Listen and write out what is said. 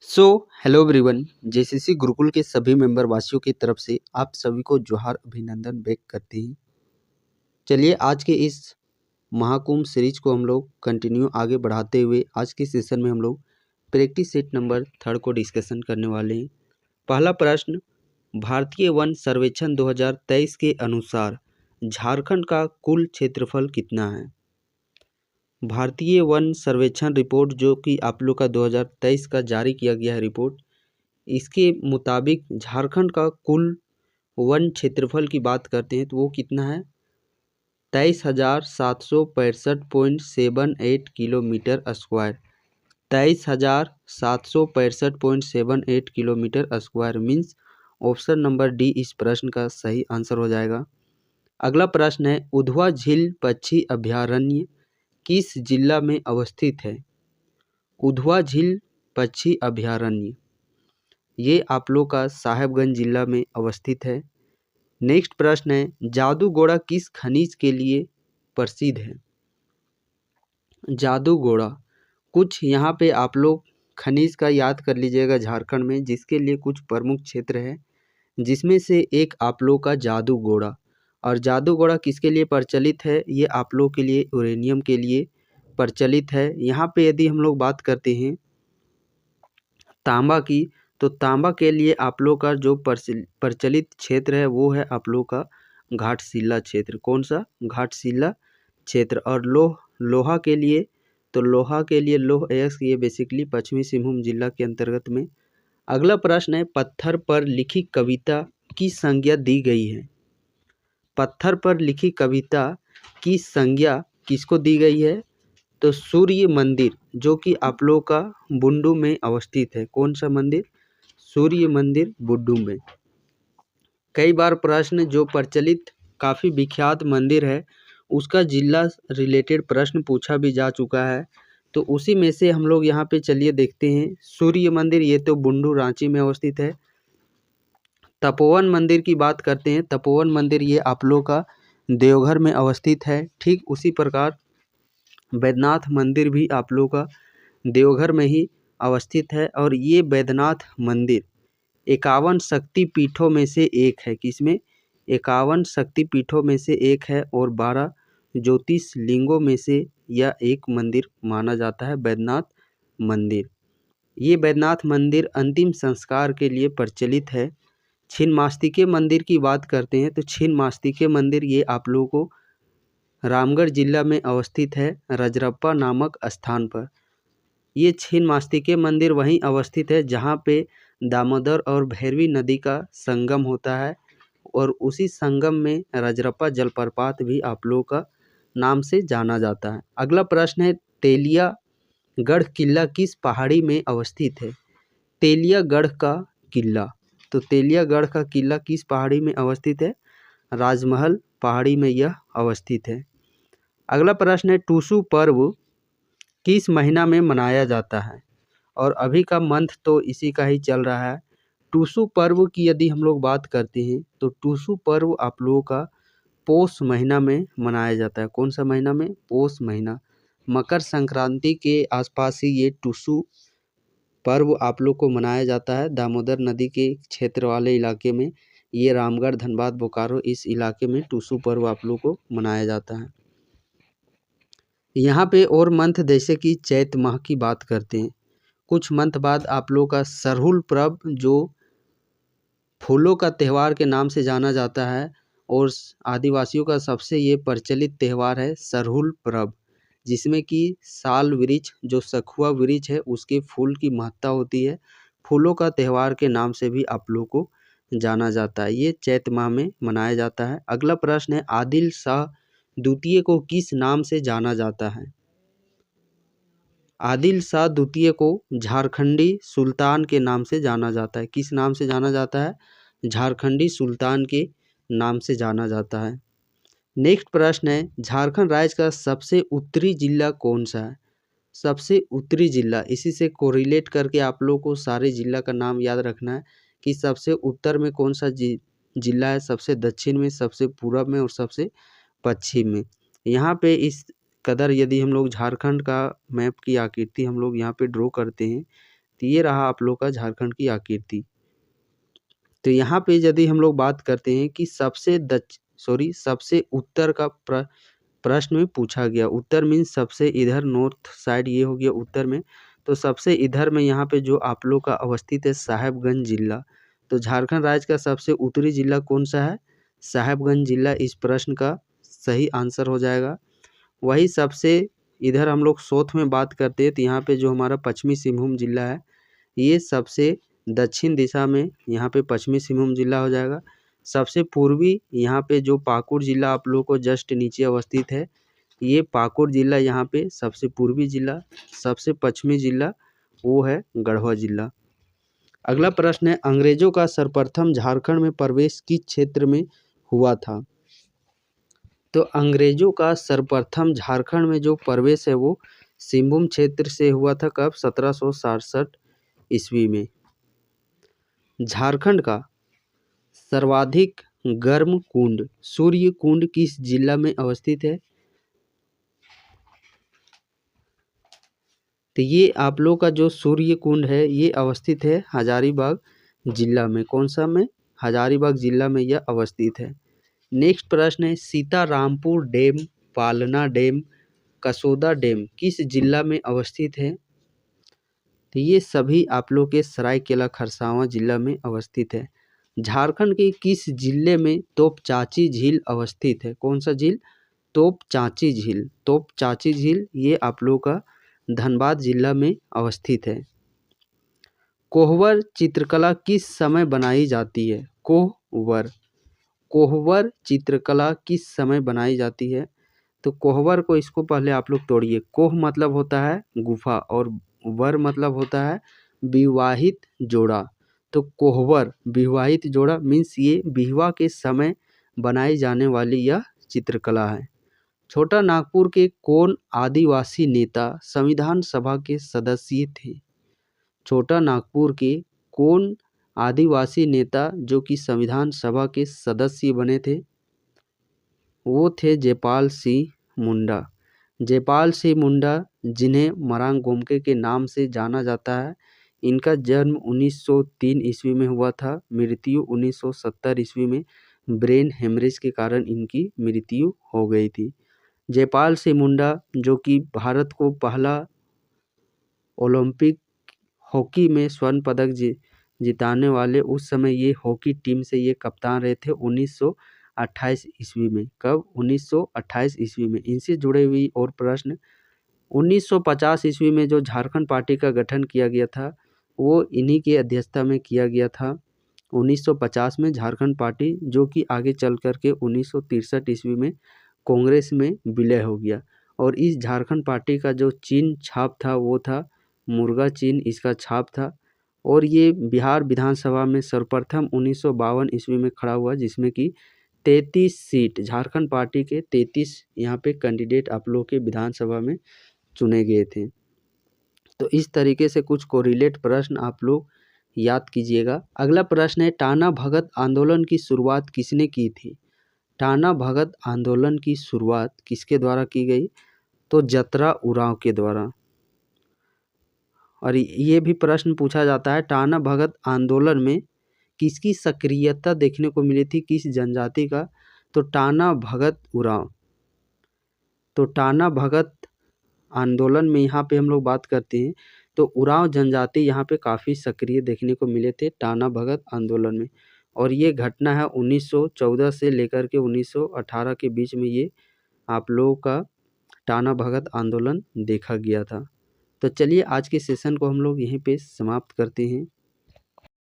So hello everyone. JCC Gurukul के सभी member वासियों की तरफ से आप सभी को जोहार अभिनंदन व्यक्त करते हैं। चलिए आज के इस महाकुंभ सीरीज को हम लोग कंटिन्यू आगे बढ़ाते हुए आज के सेशन में हम लोग प्रैक्टिस सेट नंबर 3 को डिस्कशन करने वाले हैं। पहला प्रश्न, भारतीय वन सर्वेक्षण 2023 के अनुसार झारखंड का कुल क्षेत्रफल कितना है? भारतीय वन सर्वेक्षण रिपोर्ट जो कि आप लोग का 2023 का जारी किया गया है रिपोर्ट, इसके मुताबिक झारखंड का कुल वन क्षेत्रफल की बात करते हैं तो वो कितना है? 23,765.78 kilometre square. 23,765.78 kilometre square means option number D इस प्रश्न का सही आंसर हो जाएगा। अगला प्रश्न है, उधवा झील पक्षी अभयारण्य किस जिला में अवस्थित है? उधवा झील पक्षी अभयारण्य ये आप लोग का साहेबगंज जिला में अवस्थित है। नेक्स्ट प्रश्न है, जादूगोड़ा किस खनिज के लिए प्रसिद्ध है? जादूगोड़ा, कुछ यहाँ पे आप लोग खनिज का याद कर लीजिएगा झारखंड में, जिसके लिए कुछ प्रमुख क्षेत्र है जिसमें से एक आप लोग का जादूगोड़ा। और जादूगोड़ा किसके लिए प्रचलित है? ये आप लोग के लिए यूरेनियम के लिए प्रचलित है। यहाँ पे यदि हम लोग बात करते हैं तांबा की, तो तांबा के लिए आप लोग का जो प्रचलित क्षेत्र है वो है आप लोग का घाटशिला क्षेत्र। कौन सा? घाटशिला क्षेत्र। और लोहा के लिए, तो लोहा के लिए लोह अयस्क, ये बेसिकली पश्चिमी सिंहभूम जिला के अंतर्गत में। अगला प्रश्न है, पत्थर पर लिखी कविता की संज्ञा दी गई है? पत्थर पर लिखी कविता की संज्ञा किसको दी गई है? तो सूर्य मंदिर जो कि आप लोग का बुंडू में अवस्थित है। कौन सा मंदिर? सूर्य मंदिर बुंडू में। कई बार प्रश्न जो प्रचलित काफ़ी विख्यात मंदिर है उसका जिला रिलेटेड प्रश्न पूछा भी जा चुका है, तो उसी में से हम लोग यहाँ पे चलिए देखते हैं। सूर्य मंदिर ये तो बुंडू रांची में अवस्थित है। तपोवन मंदिर की बात करते हैं, तपोवन मंदिर ये आप लोग का देवघर में अवस्थित है। ठीक उसी प्रकार बैद्यनाथ मंदिर भी आप लोग का देवघर में ही अवस्थित है। और ये बैद्यनाथ मंदिर 51 शक्तिपीठों में से एक है। किसमें? 51 शक्तिपीठों में से एक है और 12 ज्योतिर्लिंगों में से यह एक मंदिर माना जाता है, बैद्यनाथ मंदिर। ये बैद्यनाथ मंदिर अंतिम संस्कार के लिए प्रचलित है। छिन्नमस्तिके मंदिर की बात करते हैं तो छिन्नमस्तिके मंदिर ये आप लोगों को रामगढ़ जिला में अवस्थित है, रजरप्पा नामक स्थान पर। ये छिन्नमस्तिके मंदिर वहीं अवस्थित है जहाँ पे दामोदर और भैरवी नदी का संगम होता है और उसी संगम में रजरप्पा जलप्रपात भी आप लोगों का नाम से जाना जाता है। अगला प्रश्न है, तेलियागढ़ किला किस पहाड़ी में अवस्थित है? तेलियागढ़ का किला, तो तेलियागढ़ का किला किस पहाड़ी में अवस्थित है? राजमहल पहाड़ी में यह अवस्थित है। अगला प्रश्न है, टूसू पर्व किस महीना में मनाया जाता है? और अभी का मंथ तो इसी का ही चल रहा है। टूसू पर्व की यदि हम लोग बात करते हैं तो टूसू पर्व आप लोगों का पौष महीना में मनाया जाता है। कौन सा महीना में? पौष महीना। मकर संक्रांति के आसपास ही ये टूसू पर्व आप लोग को मनाया जाता है। दामोदर नदी के क्षेत्र वाले इलाके में, ये रामगढ़, धनबाद, बोकारो इस इलाके में टूसू पर्व आप लोग को मनाया जाता है। यहाँ पे और मंथ जैसे कि चैत माह की बात करते हैं, कुछ मंथ बाद आप लोग का सरहुल पर्व जो फूलों का त्यौहार के नाम से जाना जाता है और आदिवासियों का सबसे ये प्रचलित त्यौहार है सरहुल पर्व, जिसमें कि साल वृक्ष जो सखुआ वृक्ष है उसके फूल की महत्ता होती है। फूलों का त्यौहार के नाम से भी आप लोग को जाना जाता है। ये चैत माह में मनाया जाता है। अगला प्रश्न है, आदिल शाह द्वितीय को किस नाम से जाना जाता है? आदिल शाह द्वितीय को झारखंडी सुल्तान के नाम से जाना जाता है। किस नाम से जाना जाता है? झारखंडी सुल्तान के नाम से जाना जाता है। नेक्स्ट प्रश्न है, झारखंड राज्य का सबसे उत्तरी जिला कौन सा है? सबसे उत्तरी जिला, इसी से कोरिलेट करके आप लोग को सारे जिला का नाम याद रखना है कि सबसे उत्तर में कौन सा जिला है, सबसे दक्षिण में, सबसे पूर्व में और सबसे पश्चिम में। यहाँ पे इस कदर यदि हम लोग झारखंड का मैप की आकृति हम लोग यहाँ पे ड्रॉ करते हैं तो ये रहा आप लोग का झारखंड की आकृति। तो यहाँ पे यदि हम लोग बात करते हैं कि सबसे उत्तर का प्रश्न में पूछा गया, उत्तर मीन्स सबसे इधर, नॉर्थ साइड ये हो गया उत्तर में। तो सबसे इधर में यहाँ पे जो आप लोग का अवस्थित है साहेबगंज जिला। तो झारखंड राज्य का सबसे उत्तरी जिला कौन सा है? साहेबगंज जिला इस प्रश्न का सही आंसर हो जाएगा। वही सबसे इधर हम लोग साउथ में बात करते हैं तो यहाँ पे जो हमारा पश्चिमी सिंहभूम जिला है, ये सबसे दक्षिण दिशा में यहाँ पे पश्चिमी सिंहभूम जिला हो जाएगा। सबसे पूर्वी यहाँ पे जो पाकुड़ जिला आप लोगों को जस्ट नीचे अवस्थित है, ये पाकुड़ जिला यहाँ पे सबसे पूर्वी जिला। सबसे पश्चिमी जिला वो है गढ़वा जिला। अगला प्रश्न है, अंग्रेजों का सर्वप्रथम झारखंड में प्रवेश किस क्षेत्र में हुआ था? तो अंग्रेजों का सर्वप्रथम झारखंड में जो प्रवेश है वो सिंहभूम क्षेत्र से हुआ था। कब? 1767 ईस्वी में। झारखंड का सर्वाधिक गर्म कुंड सूर्य कुंड किस जिला में अवस्थित है? तो ये आप लोग का जो सूर्य कुंड है ये अवस्थित है हजारीबाग जिला में। कौन सा में? हजारीबाग जिला में यह अवस्थित है। नेक्स्ट प्रश्न है, सीतारामपुर डैम, पालना डैम, कसोदा डैम किस जिला में अवस्थित है? तो ये सभी आप लोग के सरायकेला खरसावां जिला में अवस्थित है। झारखंड के किस जिले में तोपचांची झील अवस्थित है? कौन सा झील? तोपचांची झील। तोपचांची झील ये आप लोग का धनबाद जिला में अवस्थित है। कोहबर चित्रकला किस समय बनाई जाती है? कोहबर चित्रकला किस समय बनाई जाती है? तो कोहबर को इसको पहले आप लोग तोड़िए। कोह मतलब होता है गुफा और वर मतलब होता है विवाहित जोड़ा। तो कोहबर विवाहित जोड़ा मीन्स ये विवाह के समय बनाई जाने वाली यह चित्रकला है। छोटा नागपुर के कौन आदिवासी नेता संविधान सभा के सदस्य थे? छोटा नागपुर के कौन आदिवासी नेता जो कि संविधान सभा के सदस्य बने थे? वो थे जयपाल सिंह मुंडा। जयपाल सिंह मुंडा जिन्हें मरांग गोमके के नाम से जाना जाता है, इनका जन्म 1903 ईस्वी में हुआ था। मृत्यु 1970 ईस्वी में ब्रेन हेमरेज के कारण इनकी मृत्यु हो गई थी। जयपाल सिंह मुंडा जो कि भारत को पहला ओलंपिक हॉकी में स्वर्ण पदक जिताने वाले, उस समय ये हॉकी टीम से ये कप्तान रहे थे 1928 ईस्वी में। कब? 1928 ईस्वी में। इनसे जुड़े हुई और प्रश्न, 1950 ईस्वी में जो झारखंड पार्टी का गठन किया गया था वो इन्हीं की अध्यक्षता में किया गया था। 1950 में झारखंड पार्टी जो कि आगे चल कर के 1963 ईस्वी में कांग्रेस में विलय हो गया। और इस झारखंड पार्टी का जो चिन्ह छाप था वो था मुर्गा चिन्ह, इसका छाप था। और ये बिहार विधानसभा में सर्वप्रथम 1952 ईस्वी में खड़ा हुआ, जिसमें कि 33 सीट झारखंड पार्टी के 33 यहाँ पे कैंडिडेट आप लोग के विधानसभा में चुने गए थे। तो इस तरीके से कुछ कोरिलेट प्रश्न आप लोग याद कीजिएगा। अगला प्रश्न है, टाना भगत आंदोलन की शुरुआत किसने की थी? टाना भगत आंदोलन की शुरुआत किसके द्वारा की गई? तो जतरा उरांव के द्वारा। और ये भी प्रश्न पूछा जाता है, टाना भगत आंदोलन में किसकी सक्रियता देखने को मिली थी, किस जनजाति का? तो टाना भगत उरांव। तो टाना भगत आंदोलन में यहाँ पे हम लोग बात करते हैं तो उरांव जनजाति यहाँ पे काफ़ी सक्रिय देखने को मिले थे टाना भगत आंदोलन में। और ये घटना है 1914 से लेकर के 1918 के बीच में ये आप लोगों का टाना भगत आंदोलन देखा गया था। तो चलिए आज के सेशन को हम लोग यहीं पे समाप्त करते हैं।